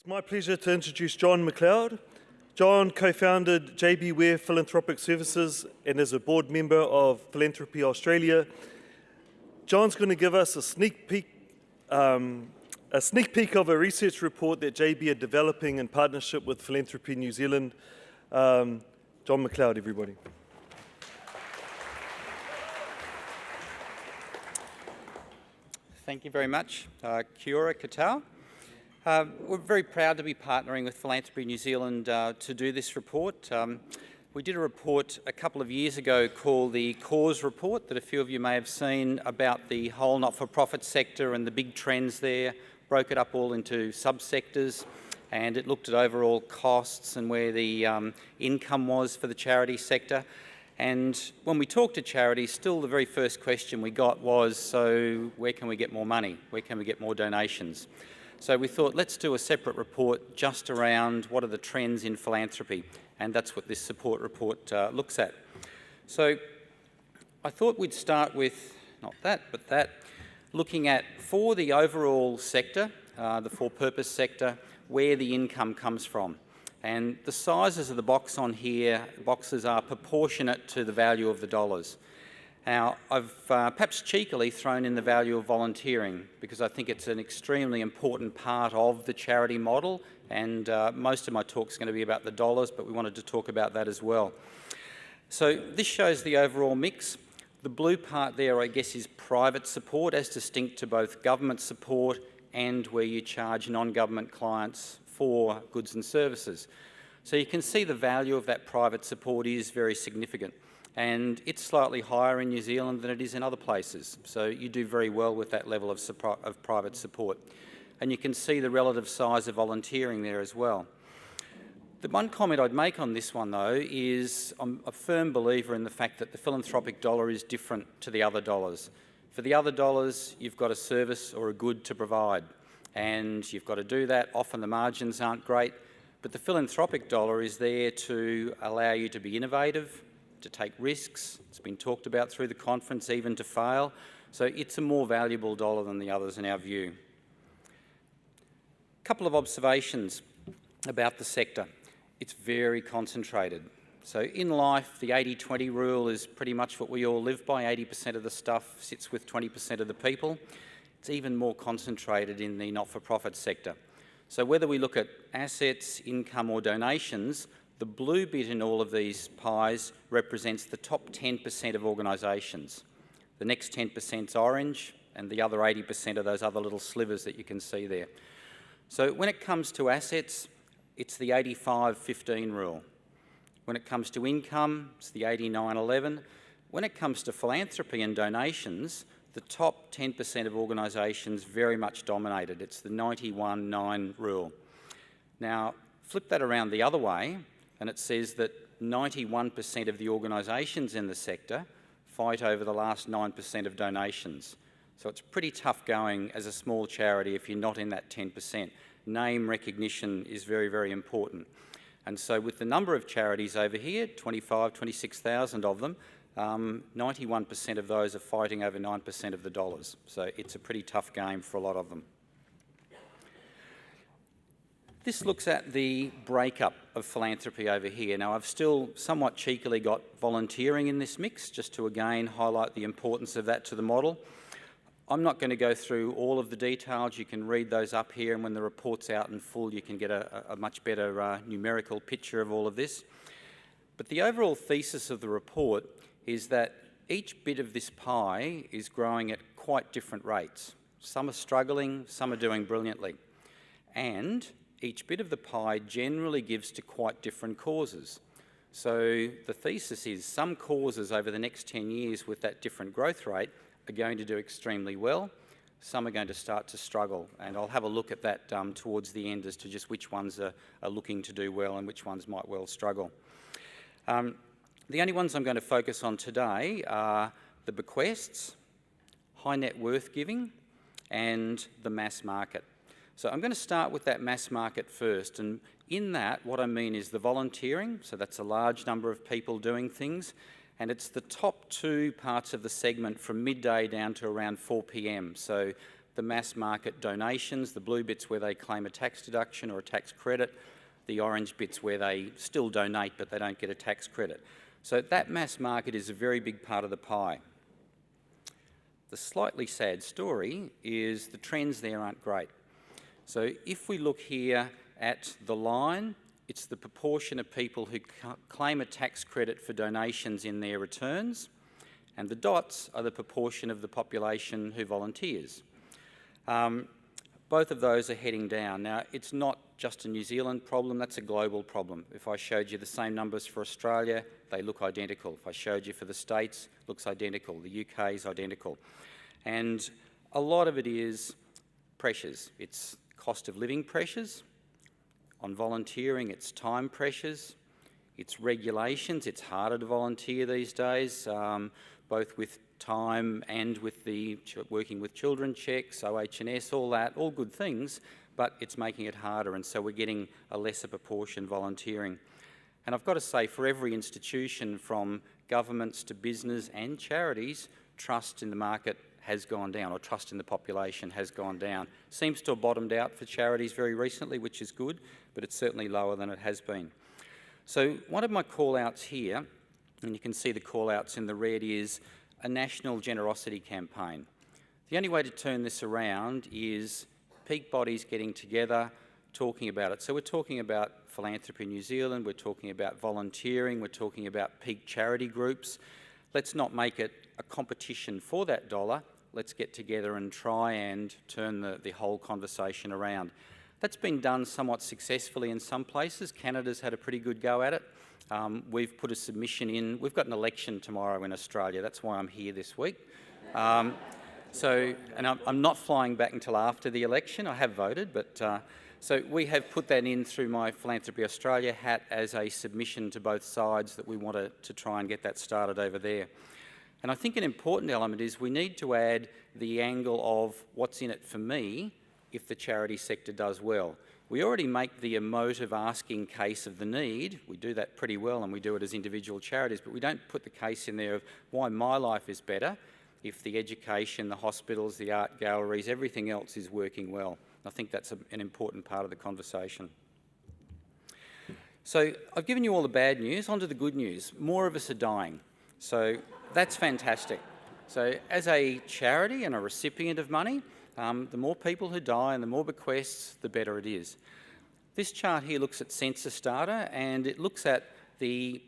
It's my pleasure to introduce John McLeod. John co-founded JB Ware Philanthropic Services and is a board member of Philanthropy Australia. John's going to give us a sneak peek of a research report that JB are developing in partnership with Philanthropy New Zealand. John McLeod, everybody. Thank you very much. Kia ora koutou. We're very proud to be partnering with Philanthropy New Zealand to do this report. We did a report a couple of years ago called the Cause Report that a few of you may have seen about the whole not-for-profit sector and the big trends there, broke it up all into subsectors, and it looked at overall costs and where the income was for the charity sector. And when we talked to charities, still the very first question we got was, so where can we get more money? Where can we get more donations? So we thought, let's do a separate report just around what are the trends in philanthropy, and that's what this support report looks at. So I thought we'd start with, not that, but that, looking at, for the overall sector, the for-purpose sector, where the income comes from. And the sizes of the boxes are proportionate to the value of the dollars. Now, I've perhaps cheekily thrown in the value of volunteering because I think it's an extremely important part of the charity model, and most of my talk is going to be about the dollars, but we wanted to talk about that as well. So this shows the overall mix. The blue part there, I guess, is private support as distinct to both government support and where you charge non-government clients for goods and services. So you can see the value of that private support is very significant. And it's slightly higher in New Zealand than it is in other places. So you do very well with that level of private support. And you can see the relative size of volunteering there as well. The one comment I'd make on this one, though, is I'm a firm believer in the fact that the philanthropic dollar is different to the other dollars. For the other dollars, you've got a service or a good to provide, and you've got to do that. Often the margins aren't great, but the philanthropic dollar is there to allow you to be innovative, to take risks. It's been talked about through the conference, even to fail. So it's a more valuable dollar than the others in our view. A couple of observations about the sector. It's very concentrated. So in life, the 80-20 rule is pretty much what we all live by. 80% of the stuff sits with 20% of the people. It's even more concentrated in the not-for-profit sector. So whether we look at assets, income or donations, the blue bit in all of these pies represents the top 10% of organisations. The next 10% is orange, and the other 80% are those other little slivers that you can see there. So when it comes to assets, it's the 85-15 rule. When it comes to income, it's the 89-11. When it comes to philanthropy and donations, the top 10% of organisations very much dominated. It's the 91-9 rule. Now, flip that around the other way, and it says that 91% of the organisations in the sector fight over the last 9% of donations. So it's pretty tough going as a small charity if you're not in that 10%. Name recognition is very, very important. And so with the number of charities over here, 26,000 of them, 91% of those are fighting over 9% of the dollars. So it's a pretty tough game for a lot of them. This looks at the breakup of philanthropy over here. Now, I've still somewhat cheekily got volunteering in this mix, just to again highlight the importance of that to the model. I'm not going to go through all of the details. You can read those up here, and when the report's out in full, you can get a much better numerical picture of all of this. But the overall thesis of the report is that each bit of this pie is growing at quite different rates. Some are struggling, some are doing brilliantly. And each bit of the pie generally gives to quite different causes. So the thesis is some causes over the next 10 years with that different growth rate are going to do extremely well. Some are going to start to struggle, and I'll have a look at that towards the end as to just which ones are looking to do well and which ones might well struggle. The only ones I'm going to focus on today are the bequests, high net worth giving, and the mass market. So I'm going to start with that mass market first, and in that what I mean is the volunteering, so that's a large number of people doing things, and it's the top two parts of the segment from midday down to around 4 p.m. So the mass market donations, the blue bits where they claim a tax deduction or a tax credit, the orange bits where they still donate but they don't get a tax credit. So that mass market is a very big part of the pie. The slightly sad story is the trends there aren't great. So if we look here at the line, it's the proportion of people who claim a tax credit for donations in their returns, and the dots are the proportion of the population who volunteers. Both of those are heading down. Now, it's not just a New Zealand problem, that's a global problem. If I showed you the same numbers for Australia, they look identical. If I showed you for the States, it looks identical. The UK is identical. And a lot of it is pressures. It's cost of living pressures. On volunteering, it's time pressures. It's regulations. It's harder to volunteer these days, both with time and with the working with children checks, OH&S, all that, all good things, but it's making it harder, and so we're getting a lesser proportion volunteering. And I've got to say, for every institution, from governments to business and charities, trust in the market has gone down, or trust in the population has gone down. Seems to have bottomed out for charities very recently, which is good, but it's certainly lower than it has been. So one of my call-outs here, and you can see the call-outs in the red, is a national generosity campaign. The only way to turn this around is peak bodies getting together, talking about it. So we're talking about Philanthropy New Zealand, we're talking about volunteering, we're talking about peak charity groups. Let's not make it a competition for that dollar. Let's get together and try and turn the whole conversation around. That's been done somewhat successfully in some places. Canada's had a pretty good go at it. We've put a submission in. We've got an election tomorrow in Australia. That's why I'm here this week. I'm not flying back until after the election. I have voted, but so we have put that in through my Philanthropy Australia hat as a submission to both sides that we want to try and get that started over there. And I think an important element is we need to add the angle of what's in it for me if the charity sector does well. We already make the emotive asking case of the need. We do that pretty well, and we do it as individual charities, but we don't put the case in there of why my life is better if the education, the hospitals, the art galleries, everything else is working well. I think that's an important part of the conversation. So I've given you all the bad news. On to the good news. More of us are dying. So that's fantastic. So as a charity and a recipient of money, the more people who die and the more bequests, the better it is. This chart here looks at census data, and it looks at the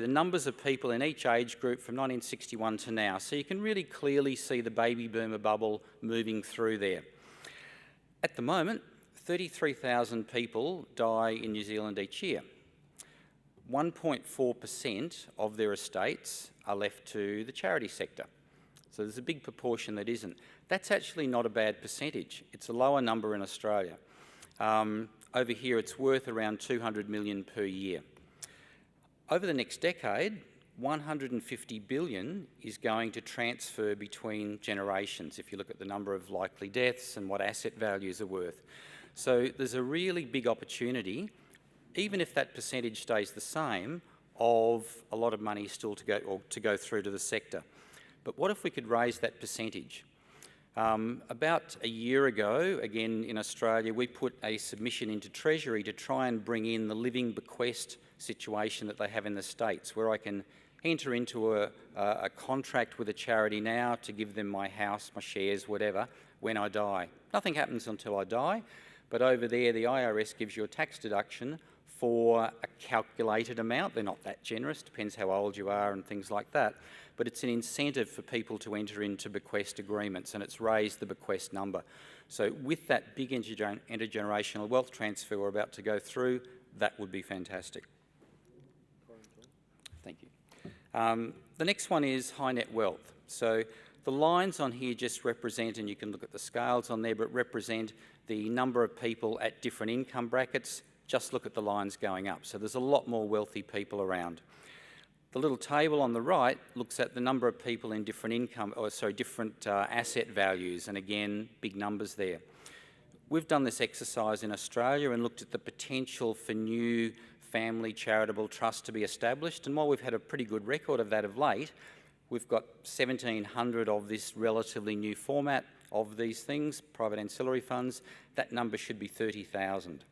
numbers of people in each age group from 1961 to now. So you can really clearly see the baby boomer bubble moving through there. At the moment, 33,000 people die in New Zealand each year. 1.4% of their estates are left to the charity sector. So there's a big proportion that isn't. That's actually not a bad percentage. It's a lower number in Australia. Over here, it's worth around 200 million per year. Over the next decade, 150 billion is going to transfer between generations, if you look at the number of likely deaths and what asset values are worth. So there's a really big opportunity, even if that percentage stays the same, of a lot of money still to go through to the sector. But what if we could raise that percentage? About a year ago, again in Australia, we put a submission into Treasury to try and bring in the living bequest situation that they have in the States, where I can enter into a contract with a charity now to give them my house, my shares, whatever, when I die. Nothing happens until I die, but over there the IRS gives you a tax deduction for a calculated amount. They're not that generous, depends how old you are and things like that, but it's an incentive for people to enter into bequest agreements, and it's raised the bequest number. So with that big intergenerational wealth transfer we're about to go through, that would be fantastic. Thank you. The next one is high net wealth. So the lines on here just represent, and you can look at the scales on there, but represent the number of people at different income brackets. Just look at the lines going up. So there's a lot more wealthy people around. The little table on the right looks at the number of people in different asset values, and again, big numbers there. We've done this exercise in Australia and looked at the potential for new family charitable trusts to be established, and while we've had a pretty good record of that of late, We've got 1,700 of this relatively new format of these things, private ancillary funds. That number should be 30,000.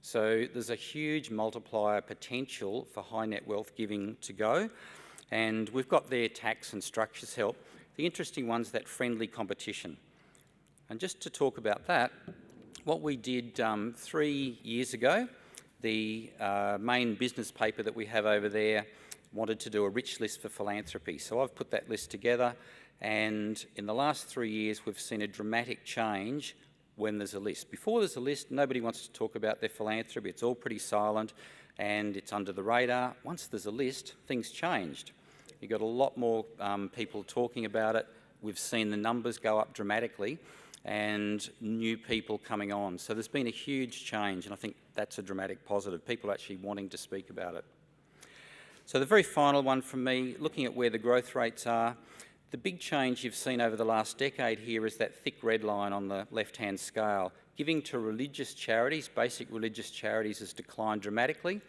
So there's a huge multiplier potential for high net wealth giving to go, and we've got their tax and structures help. The interesting one's that friendly competition. And just to talk about that, what we did 3 years ago, the main business paper that we have over there wanted to do a rich list for philanthropy. So I've put that list together, and in the last 3 years we've seen a dramatic change when there's a list. Before there's a list, nobody wants to talk about their philanthropy. It's all pretty silent and it's under the radar. Once there's a list, things changed. You've got a lot more people talking about it. We've seen the numbers go up dramatically and new people coming on. So there's been a huge change, and I think that's a dramatic positive. People are actually wanting to speak about it. So the very final one from me, looking at where the growth rates are, the big change you've seen over the last decade here is that thick red line on the left-hand scale. Giving to religious charities, basic religious charities, has declined dramatically.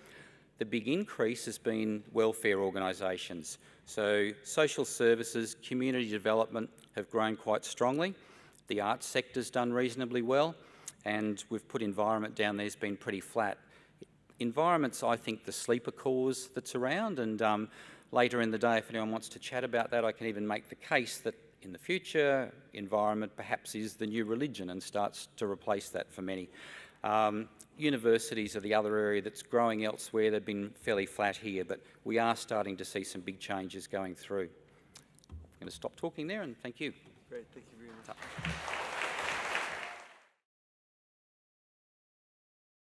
The big increase has been welfare organisations. So social services, community development have grown quite strongly. The arts sector's done reasonably well, and we've put environment down there, has been pretty flat. Environment's, I think, the sleeper cause that's around, and later in the day, if anyone wants to chat about that, I can even make the case that in the future, environment perhaps is the new religion and starts to replace that for many. Universities are the other area that's growing elsewhere. They've been fairly flat here, but we are starting to see some big changes going through. I'm going to stop talking there, and thank you. Great, thank you very much.